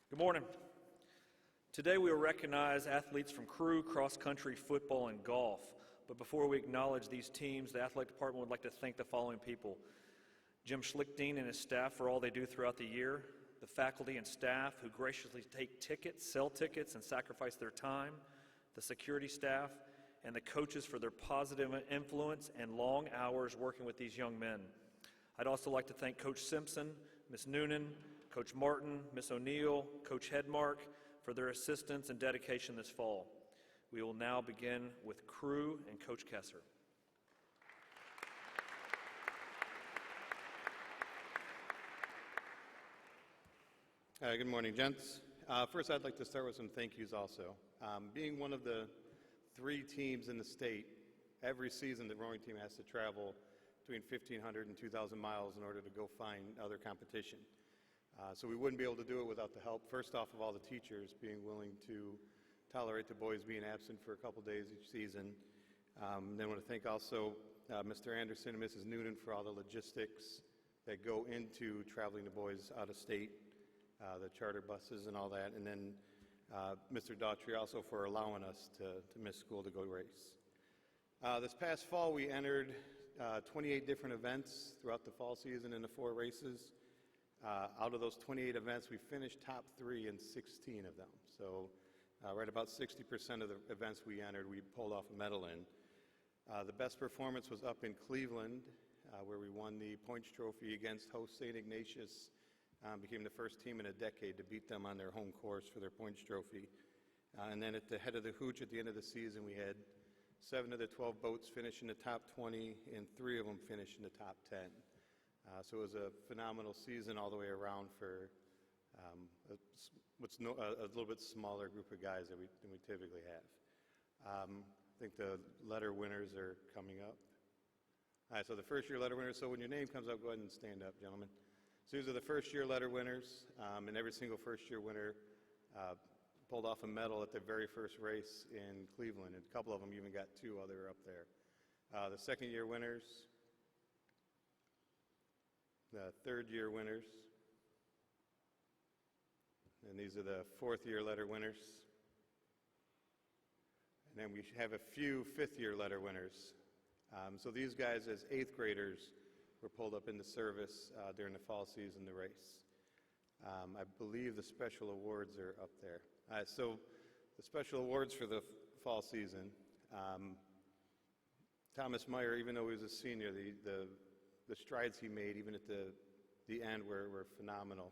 Good morning. Today we will recognize athletes from crew, cross-country, football, and golf. But before we acknowledge these teams, the athletic department would like to thank the following people. Jim Schlichtine and his staff for all they do throughout the year, the faculty and staff who graciously take tickets, sell tickets, and sacrifice their time, the security staff, and the coaches for their positive influence and long hours working with these young men. I'd also like to thank Coach Simpson, Ms. Noonan, Coach Martin, Ms. O'Neill, Coach Hedmark for their assistance and dedication this fall. We will now begin with crew and Coach Kessler. Good morning, gents. First, I'd like to start with some thank yous also. Being one of the 3 teams in the state, every season the rowing team has to travel between 1,500 and 2,000 miles in order to go find other competition. So we wouldn't be able to do it without the help, first off, of all the teachers being willing to tolerate the boys being absent for a couple days each season. Then I want to thank also Mr. Anderson and Mrs. Noonan for all the logistics that go into traveling the boys out of state, the charter buses and all that. And then Mr. Daughtry also for allowing us to miss school to go race. This past fall we entered 28 different events throughout the fall season in the 4 races. Out of those 28 events, we finished top 3 in 16 of them. So right about 60% of the events we entered, we pulled off a medal in. The best performance was up in Cleveland, where we won the Points Trophy against host St. Ignatius. Became the first team in a decade to beat them on their home course for their Points Trophy. And then at the head of the hooch at the end of the season, we had 7 of the 12 boats finish in the top 20, and 3 of them finish in the top 10. So it was a phenomenal season all the way around for a little bit smaller group of guys than we typically have. I think the letter winners are coming up. All right, so the first year letter winners, so when your name comes up, go ahead and stand up, gentlemen. So these are the first year letter winners, and every single first year winner pulled off a medal at their very first race in Cleveland, and a couple of them even got 2 while they were up there. The second year winners, the third year winners, and these are the 4th year letter winners. And then we have a few 5th year letter winners. So these guys as 8th graders were pulled up into service during the fall season, the race. I believe the special awards are up there. So the special awards for the fall season, Thomas Meyer, even though he was a senior, the strides he made, even at the end, were phenomenal.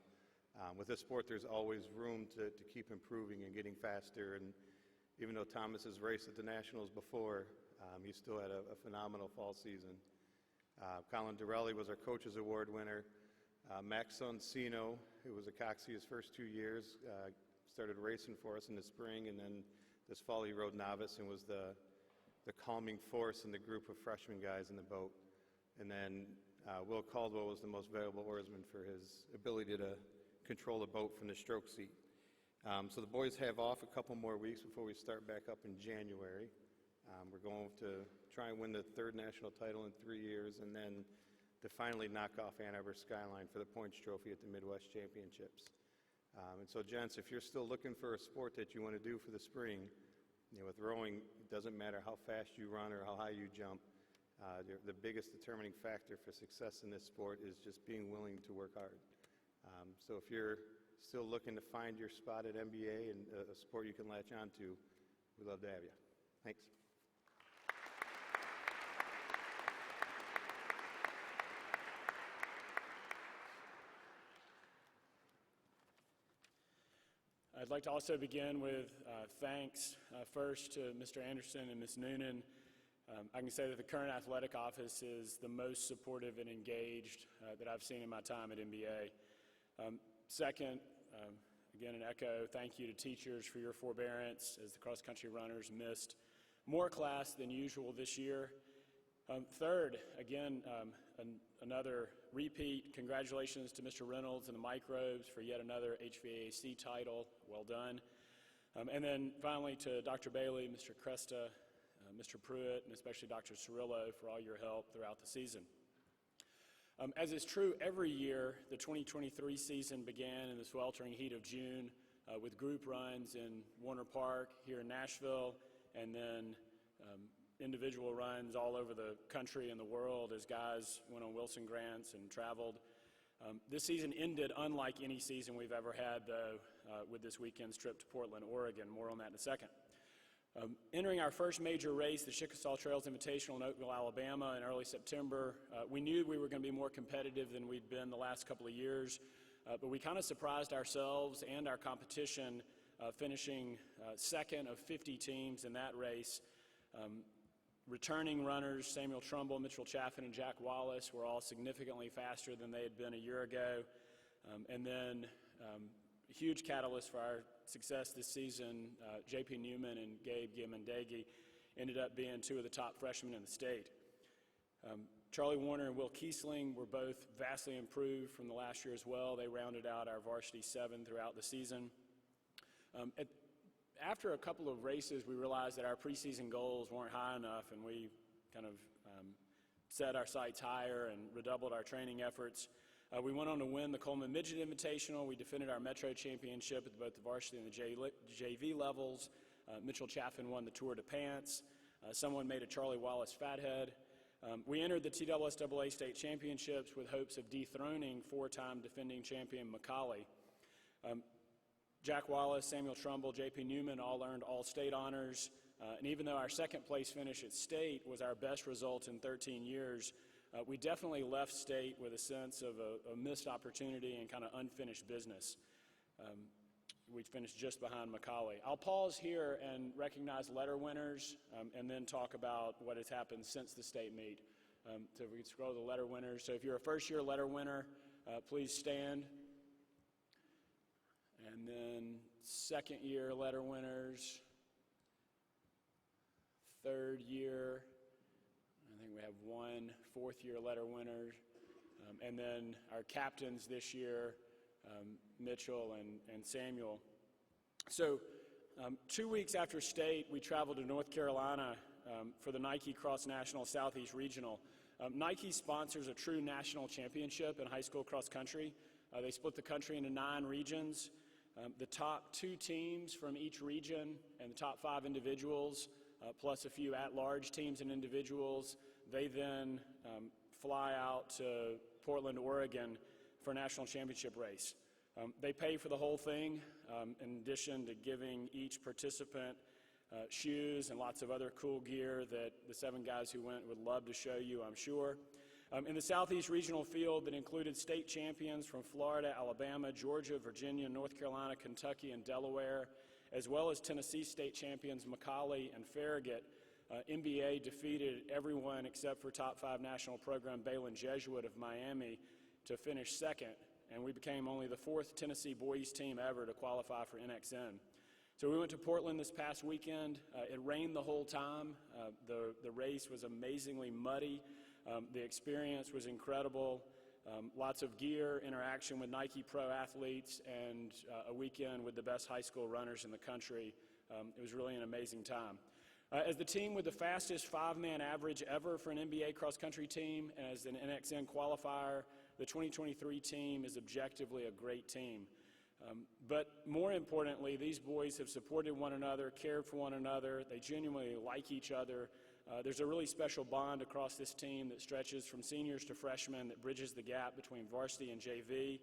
With this sport, there's always room to keep improving and getting faster. And even though Thomas has raced at the Nationals before, he still had a phenomenal fall season. Colin Dorelli was our Coach's Award winner. Max Sonsino, who was a Coxie his first 2 years, started racing for us in the spring, and then this fall he rode novice and was the calming force in the group of freshman guys in the boat. And then Will Caldwell was the most valuable oarsman for his ability to control the boat from the stroke seat. So the boys have off a couple more weeks before we start back up in January. We're going to try and win the 3rd national title in 3 years, and then to finally knock off Ann Arbor Skyline for the Points Trophy at the Midwest Championships. And so, gents, if you're still looking for a sport that you want to do for the spring, with rowing, it doesn't matter how fast you run or how high you jump. The biggest determining factor for success in this sport is just being willing to work hard. So if you're still looking to find your spot at MBA and a sport you can latch on to, we'd love to have you. Thanks. I'd like to also begin with thanks first to Mr. Anderson and Ms. Noonan. I can say that the current athletic office is the most supportive and engaged that I've seen in my time at MBA. Second, again, an echo, thank you to teachers for your forbearance as the cross-country runners missed more class than usual this year. Third, again, another repeat. Congratulations to Mr. Reynolds and the Microbes for yet another HVAC title. Well done. And then finally to Dr. Bailey, Mr. Cresta, Mr. Pruitt, and especially Dr. Cirillo for all your help throughout the season. As is true every year, the 2023 season began in the sweltering heat of June with group runs in Warner Park here in Nashville, and then individual runs all over the country and the world as guys went on Wilson Grants and traveled. This season ended unlike any season we've ever had, though, with this weekend's trip to Portland, Oregon. More on that in a second. Entering our first major race, the Chickasaw Trails Invitational in Oakville, Alabama, in early September, we knew we were going to be more competitive than we'd been the last couple of years, but we kind of surprised ourselves and our competition, finishing second of 50 teams in that race. Returning runners, Samuel Trumbull, Mitchell Chaffin, and Jack Wallace, were all significantly faster than they had been a year ago. And then a huge catalyst for our success this season, J.P. Newman and Gabe Gimondegi ended up being two of the top freshmen in the state. Charlie Warner and Will Kiesling were both vastly improved from the last year as well. They rounded out our varsity seven throughout the season. After a couple of races, we realized that our preseason goals weren't high enough, and we kind of set our sights higher and redoubled our training efforts. We went on to win the Coleman Midget Invitational. We defended our Metro Championship at both the varsity and the JV levels. Mitchell Chaffin won the Tour de Pants. Someone made a Charlie Wallace fathead. We entered the TSSAA State Championships with hopes of dethroning four-time defending champion McCallie. Jack Wallace, Samuel Trumbull, J.P. Newman all earned all-state honors, and even though our second-place finish at state was our best result in 13 years, we definitely left state with a sense of a missed opportunity and kind of unfinished business. We finished just behind McCallie. I'll pause here and recognize letter winners, and then talk about what has happened since the state meet. So if we can scroll the letter winners. So if you're a first-year letter winner, please stand. And then second-year letter winners, third year, I think we have one fourth-year letter winner, and then our captains this year, Mitchell and Samuel. So 2 weeks after state, we traveled to North Carolina for the Nike Cross National Southeast Regional. Nike sponsors a true national championship in high school cross country. They split the country into 9 regions. The top 2 teams from each region and the top 5 individuals, plus a few at-large teams and individuals, they then fly out to Portland, Oregon for a national championship race. They pay for the whole thing, in addition to giving each participant shoes and lots of other cool gear that the 7 guys who went would love to show you, I'm sure. In the Southeast Regional field that included state champions from Florida, Alabama, Georgia, Virginia, North Carolina, Kentucky, and Delaware, as well as Tennessee state champions McCallie and Farragut, NBA defeated everyone except for top 5 national program Bayland Jesuit of Miami to finish second, and we became only the 4th Tennessee boys team ever to qualify for NXN. So we went to Portland this past weekend. It rained the whole time. The race was amazingly muddy. The experience was incredible. Lots of gear, interaction with Nike Pro athletes, and a weekend with the best high school runners in the country. It was really an amazing time. As the team with the fastest 5-man average ever for an NBA cross-country team, and as an NXN qualifier, the 2023 team is objectively a great team. But more importantly, these boys have supported one another, cared for one another. They genuinely like each other. There's a really special bond across this team that stretches from seniors to freshmen that bridges the gap between varsity and JV.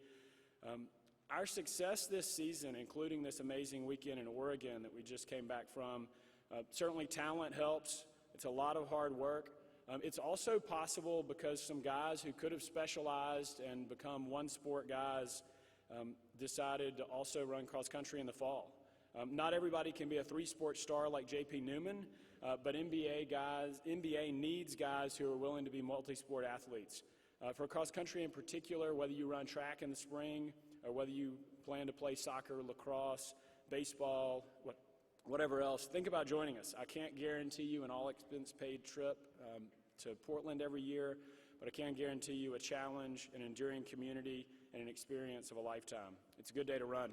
Our success this season, including this amazing weekend in Oregon that we just came back from, certainly talent helps. It's a lot of hard work. It's also possible because some guys who could have specialized and become one-sport guys decided to also run cross-country in the fall. Not everybody can be a 3-sport star like J.P. Newman, but NBA needs guys who are willing to be multi-sport athletes. For cross-country in particular, whether you run track in the spring or whether you plan to play soccer, lacrosse, baseball, whatever else, think about joining us. I can't guarantee you an all-expense-paid trip to Portland every year, but I can guarantee you a challenge, an enduring community, and an experience of a lifetime. It's a good day to run.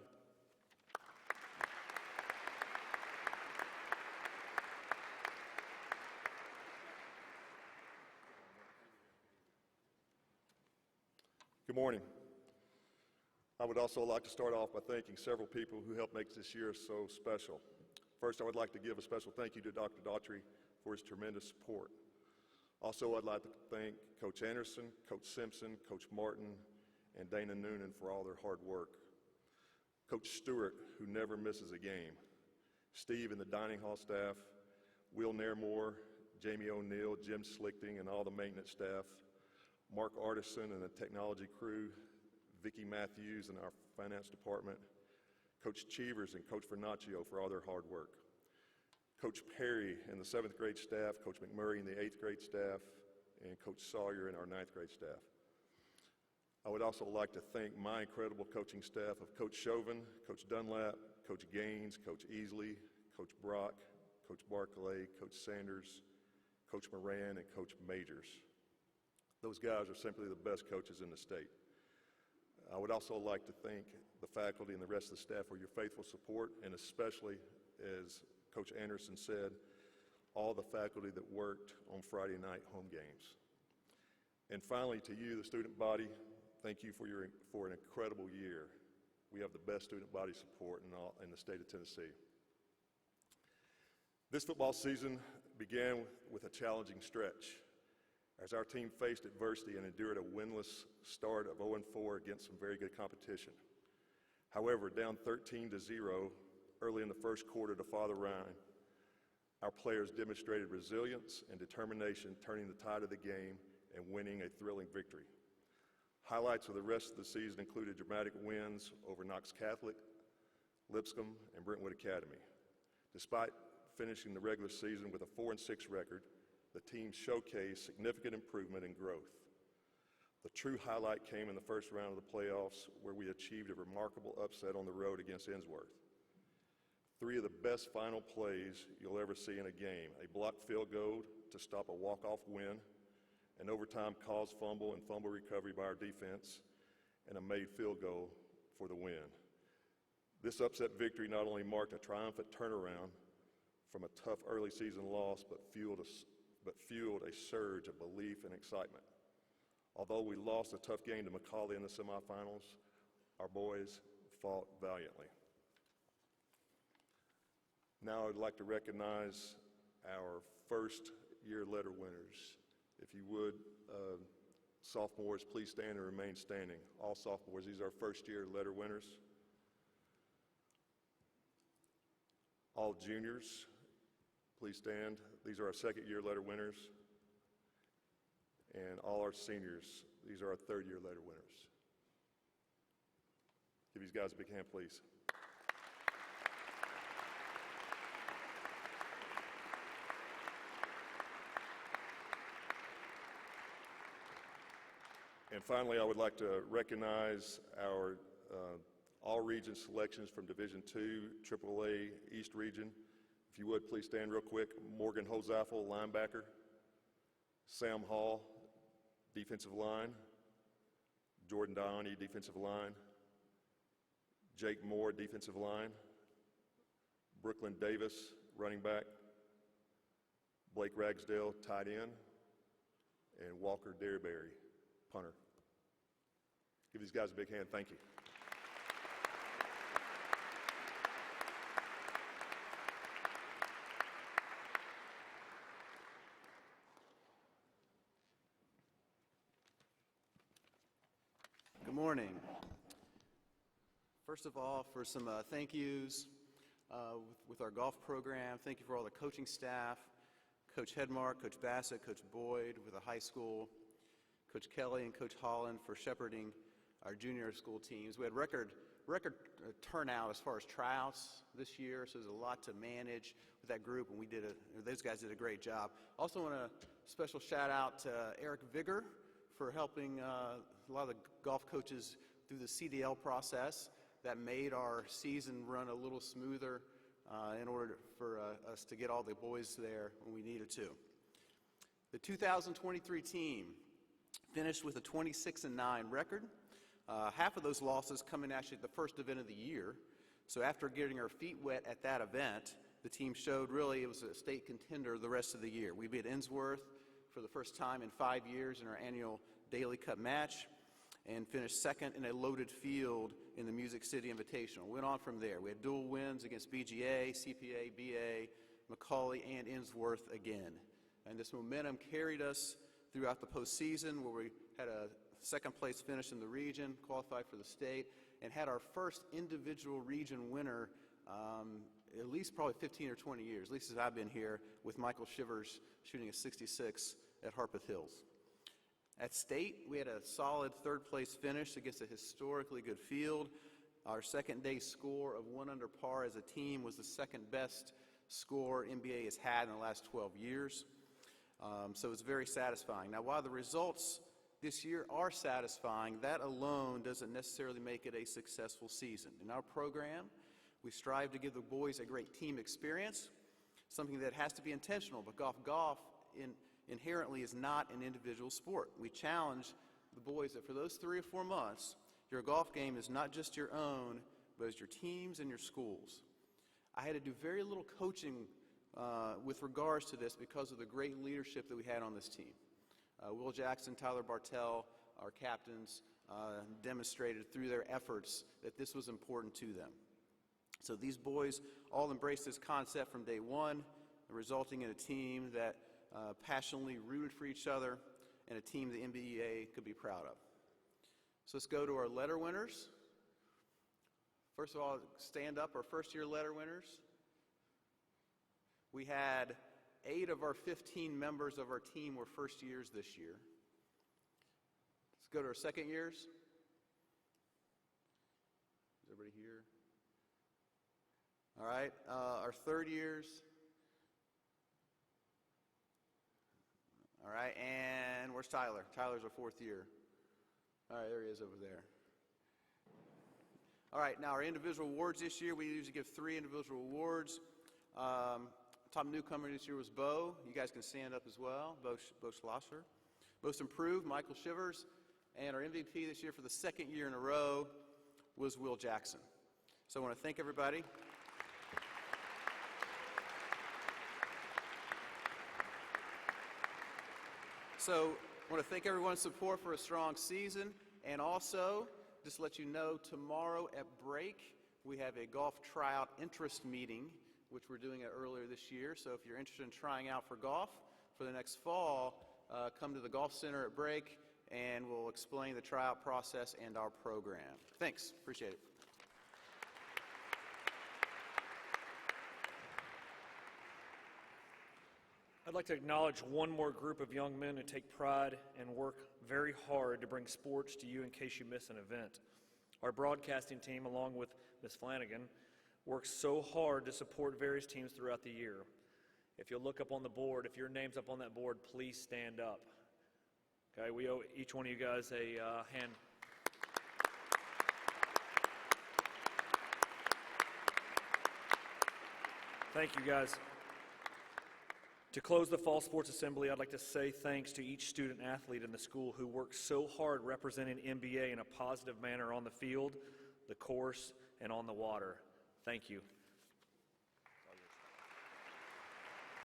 Good morning. I would also like to start off by thanking several people who helped make this year so special. First, I would like to give a special thank you to Dr. Daughtry for his tremendous support. Also, I'd like to thank Coach Anderson, Coach Simpson, Coach Martin, and Dana Noonan for all their hard work. Coach Stewart, who never misses a game. Steve and the dining hall staff, Will Nairmore, Jamie O'Neill, Jim Slichting, and all the maintenance staff. Mark Artisan and the technology crew, Vicki Matthews and our finance department. Coach Cheevers and Coach Vernaccio for all their hard work. Coach Perry and the 7th grade staff, Coach McMurray and the 8th grade staff, and Coach Sawyer and our 9th grade staff. I would also like to thank my incredible coaching staff of Coach Chauvin, Coach Dunlap, Coach Gaines, Coach Easley, Coach Brock, Coach Barclay, Coach Sanders, Coach Moran, and Coach Majors. Those guys are simply the best coaches in the state. I would also like to thank the faculty and the rest of the staff for your faithful support, and especially, as Coach Anderson said, all the faculty that worked on Friday night home games. And finally, to you, the student body, thank you for an incredible year. We have the best student body support in the state of Tennessee. This football season began with a challenging stretch as our team faced adversity and endured a winless start of 0-4 against some very good competition. However, down 13-0 early in the first quarter to Father Ryan, our players demonstrated resilience and determination, turning the tide of the game and winning a thrilling victory. Highlights of the rest of the season included dramatic wins over Knox Catholic, Lipscomb, and Brentwood Academy. Despite finishing the regular season with a 4-6 record, the team showcased significant improvement and growth. The true highlight came in the first round of the playoffs, where we achieved a remarkable upset on the road against Ensworth. 3 of the best final plays you'll ever see in a game: a blocked field goal to stop a walk-off win, an overtime caused fumble and fumble recovery by our defense, and a made field goal for the win. This upset victory not only marked a triumphant turnaround from a tough early season loss, but fueled a surge of belief and excitement. Although we lost a tough game to McCallie in the semifinals, our boys fought valiantly. Now I'd like to recognize our first-year letter winners. If you would, sophomores, please stand and remain standing. All sophomores, these are our first-year letter winners. All juniors, please stand. These are our second-year letter winners. And all our seniors, these are our third-year letter winners. Give these guys a big hand, please. And finally, I would like to recognize our all-region selections from Division II, AAA East Region. If you would, please stand real quick. Morgan Hozaffel, linebacker. Sam Hall, defensive line. Jordan Downey, defensive line. Jake Moore, defensive line. Brooklyn Davis, running back. Blake Ragsdale, tight end. And Walker Derryberry, punter. Give these guys a big hand. Thank you. Good morning. First of all, for some thank yous with our golf program, thank you for all the coaching staff, Coach Hedmark, Coach Bassett, Coach Boyd with the high school, Coach Kelly and Coach Holland for shepherding our junior school teams. We had record turnout as far as tryouts this year, so there's a lot to manage with that group, and those guys did a great job. Also want a special shout out to Eric Vigor for helping a lot of the golf coaches through the CDL process that made our season run a little smoother in order for us to get all the boys there when we needed to. The 2023 team finished with a 26-9 record. Half of those losses coming actually at the first event of the year. So after getting our feet wet at that event, the team showed really it was a state contender the rest of the year. We beat Ensworth for the first time in 5 years in our annual Daily Cup match. and finished second in a loaded field in the Music City Invitational. Went on from there. We had dual wins against BGA, CPA, BA, McCauley, and Innsworth again. And this momentum carried us throughout the postseason, where we had a second place finish in the region, qualified for the state, and had our first individual region winner at least probably 15 or 20 years, at least as I've been here, with Michael Shivers shooting a 66 at Harpeth Hills. At state, we had a solid third place finish against a historically good field. Our second day score of 1 under par as a team was the second best score NBA has had in the last 12 years. So it's very satisfying. Now, while the results this year are satisfying, that alone doesn't necessarily make it a successful season. In our program, we strive to give the boys a great team experience, something that has to be intentional, but golf inherently is not an individual sport. We challenge the boys that for those 3 or 4 months, your golf game is not just your own, but is your team's and your school's. I had to do very little coaching with regards to this because of the great leadership that we had on this team. Will Jackson, Tyler Bartell, our captains, demonstrated through their efforts that this was important to them. So these boys all embraced this concept from day one, resulting in a team that passionately rooted for each other and a team the MBEA could be proud of. So let's go to our letter winners. First of all, stand up, our first-year letter winners. We had 8 of our 15 members of our team were first years this year. Let's go to our second years. Is everybody here? All right, our third years. All right, and where's Tyler? Tyler's our 4th year. All right, there he is over there. All right, now our individual awards this year, we usually give 3 individual awards. Top newcomer this year was Bo. You guys can stand up as well, Bo Schlosser. Most improved, Michael Shivers. And our MVP this year for the 2nd year in a row was Will Jackson. So I want to thank everybody. So I want to thank everyone's support for a strong season, and also just to let you know, tomorrow at break we have a golf tryout interest meeting, which we're doing earlier this year. So if you're interested in trying out for golf for the next fall, come to the Golf Center at break, and we'll explain the tryout process and our program. Thanks, appreciate it. I'd like to acknowledge one more group of young men who take pride and work very hard to bring sports to you in case you miss an event. Our broadcasting team, along with Ms. Flanagan, works so hard to support various teams throughout the year. If you'll look up on the board, if your name's up on that board, please stand up. Okay, we owe each one of you guys a hand. Thank you, guys. To close the Fall Sports Assembly, I'd like to say thanks to each student athlete in the school who works so hard representing MBA in a positive manner on the field, the course, and on the water. Thank you.